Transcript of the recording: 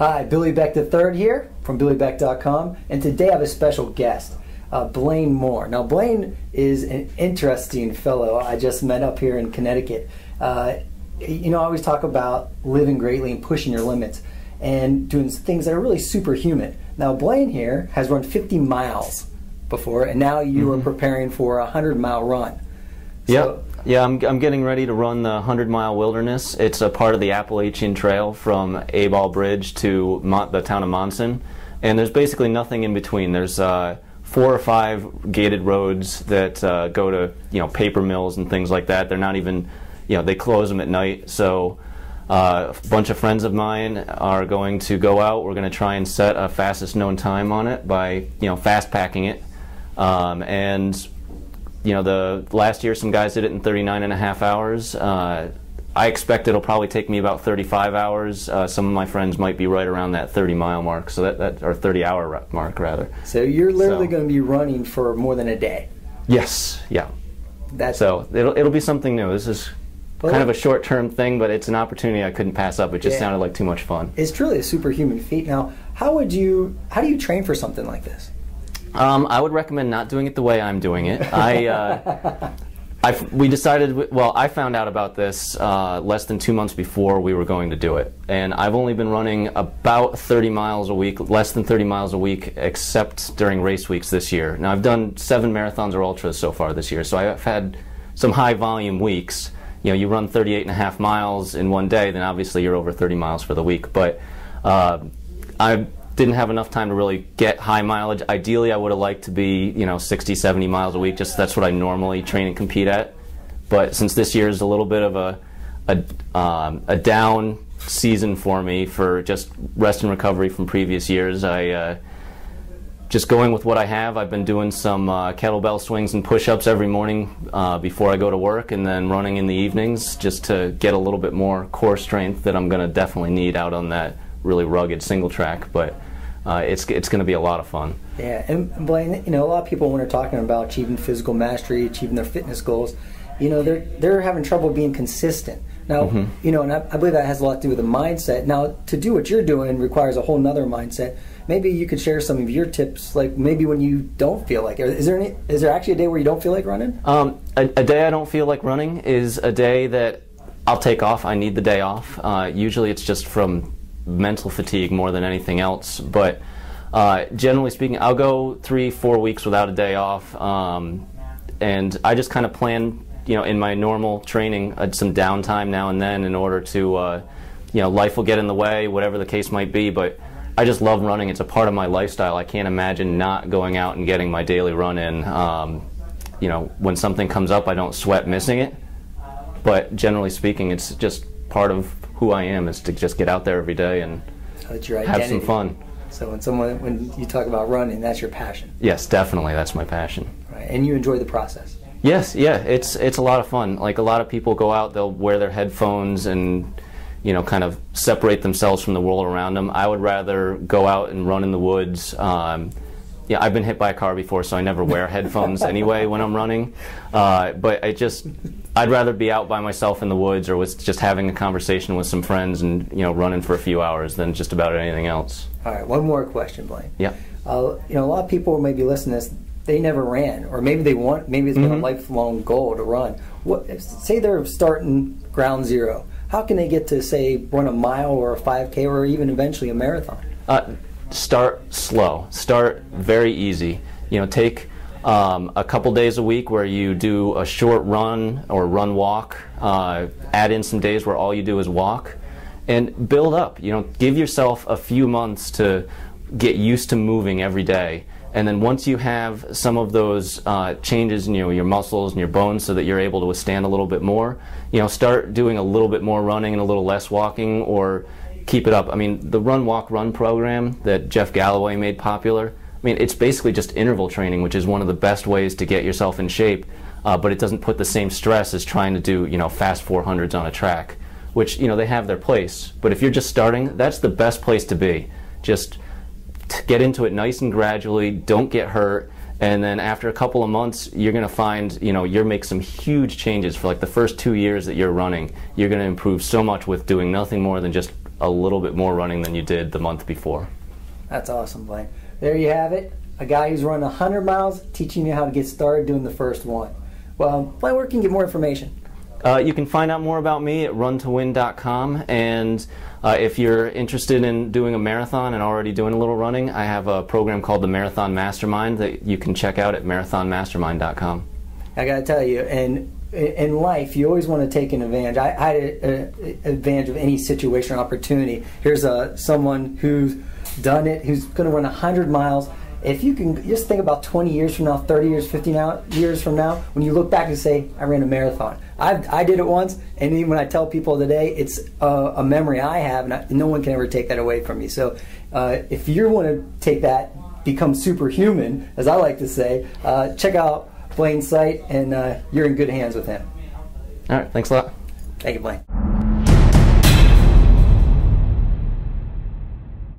Hi, Billy Beck III here from BillyBeck.com, and today I have a special guest, Blaine Moore. Now, Blaine is an interesting fellow I just met up here in Connecticut. You know, I always talk about living greatly and pushing your limits and doing things that are really superhuman. Now, Blaine here has run 50 miles before, and now you are preparing for a 100-mile run. So, Yeah, I'm getting ready to run the 100-mile wilderness. It's a part of the Appalachian Trail from Aball Bridge to the town of Monson, and there's basically nothing in between. There's 4 or 5 gated roads that go to paper mills and things like that. They're not even they close them at night. So a bunch of friends of mine are going to go out. We're going to try and set a fastest known time on it by fast packing it, and the last year some guys did it in 39.5 hours. I expect it'll probably take me about 35 hours. Some of my friends might be right around that 30-mile mark, so or 30-hour mark rather. So you're literally going to be running for more than a day. Yes, yeah. So it'll be something new. This is kind of a short-term thing, but it's an opportunity I couldn't pass up. It just sounded like too much fun. It's truly a superhuman feat. Now, how do you train for something like this? I would recommend not doing it the way I'm doing it. We decided, well, I found out about this less than 2 months before we were going to do it. And I've only been running about 30 miles a week, less than 30 miles a week, except during race weeks this year. Now, I've done 7 marathons or ultras so far this year, so I've had some high volume weeks. You run 38.5 miles in one day, then obviously you're over 30 miles for the week. But I didn't have enough time to really get high mileage. Ideally, I would have liked to be 60, 70 miles a week. Just that's what I normally train and compete at. But since this year is a little bit of a down season for me for just rest and recovery from previous years, I just going with what I have. I've been doing some kettlebell swings and push-ups every morning before I go to work, and then running in the evenings just to get a little bit more core strength that I'm going to definitely need out on that really rugged single track. But it's going to be a lot of fun. Yeah, and Blaine, a lot of people when they're talking about achieving physical mastery, achieving their fitness goals, they're having trouble being consistent. Now, and I believe that has a lot to do with the mindset. Now, to do what you're doing requires a whole nother mindset. Maybe you could share some of your tips, like maybe when you don't feel like it. Is there actually a day where you don't feel like running? A day I don't feel like running is a day that I'll take off. I need the day off. Usually it's just from mental fatigue more than anything else. But generally speaking, I'll go 3-4 weeks without a day off. And I just kind of plan, in my normal training, some downtime now and then in order to, life will get in the way, whatever the case might be. But I just love running. It's a part of my lifestyle. I can't imagine not going out and getting my daily run in. When something comes up, I don't sweat missing it. But generally speaking, it's just part of who I am, is to just get out there every day and have some fun. So when you talk about running, that's your passion? Yes, definitely. That's my passion. Right. And you enjoy the process? Yes, yeah. It's a lot of fun. Like, a lot of people go out, they'll wear their headphones and kind of separate themselves from the world around them. I would rather go out and run in the woods. I've been hit by a car before, so I never wear headphones anyway when I'm running. But I'd rather be out by myself in the woods or with just having a conversation with some friends and running for a few hours than just about anything else. All right, one more question, Blaine. Yeah. A lot of people maybe listening to this, they never ran, or maybe maybe it's been a lifelong goal to run. Say they're starting ground zero. How can they get to, say, run a mile or a 5K or even eventually a marathon? Start slow. Start very easy. Take a couple days a week where you do a short run or run-walk. Add in some days where all you do is walk, and build up. Give yourself a few months to get used to moving every day. And then once you have some of those changes in your muscles and your bones so that you're able to withstand a little bit more, start doing a little bit more running and a little less walking, or keep it up. I mean, the Run, Walk, Run program that Jeff Galloway made popular, it's basically just interval training, which is one of the best ways to get yourself in shape, but it doesn't put the same stress as trying to do, fast 400s on a track, which, they have their place. But if you're just starting, that's the best place to be. Just get into it nice and gradually, don't get hurt, and then after a couple of months, you're going to find, you'll make some huge changes. For like the first 2 years that you're running, you're going to improve so much with doing nothing more than just a little bit more running than you did the month before. That's awesome, Blaine. There you have it. A guy who's run 100 miles teaching you how to get started doing the first one. Well, Blaine, where can you get more information? You can find out more about me at runtowin.com, and if you're interested in doing a marathon and already doing a little running, I have a program called the Marathon Mastermind that you can check out at marathonmastermind.com. I got to tell you, in life, you always want to take an advantage. I had an advantage of any situation or opportunity. Here's someone who's done it, who's going to run 100 miles. If you can just think about 20 years from now, 30 years, 50 years from now, when you look back and say, I ran a marathon. I did it once, and even when I tell people today, it's a memory I have, and no one can ever take that away from me. So if you want to take that, become superhuman, as I like to say, check out Blaine's site, and you're in good hands with him. All right, thanks a lot. Thank you, Blaine.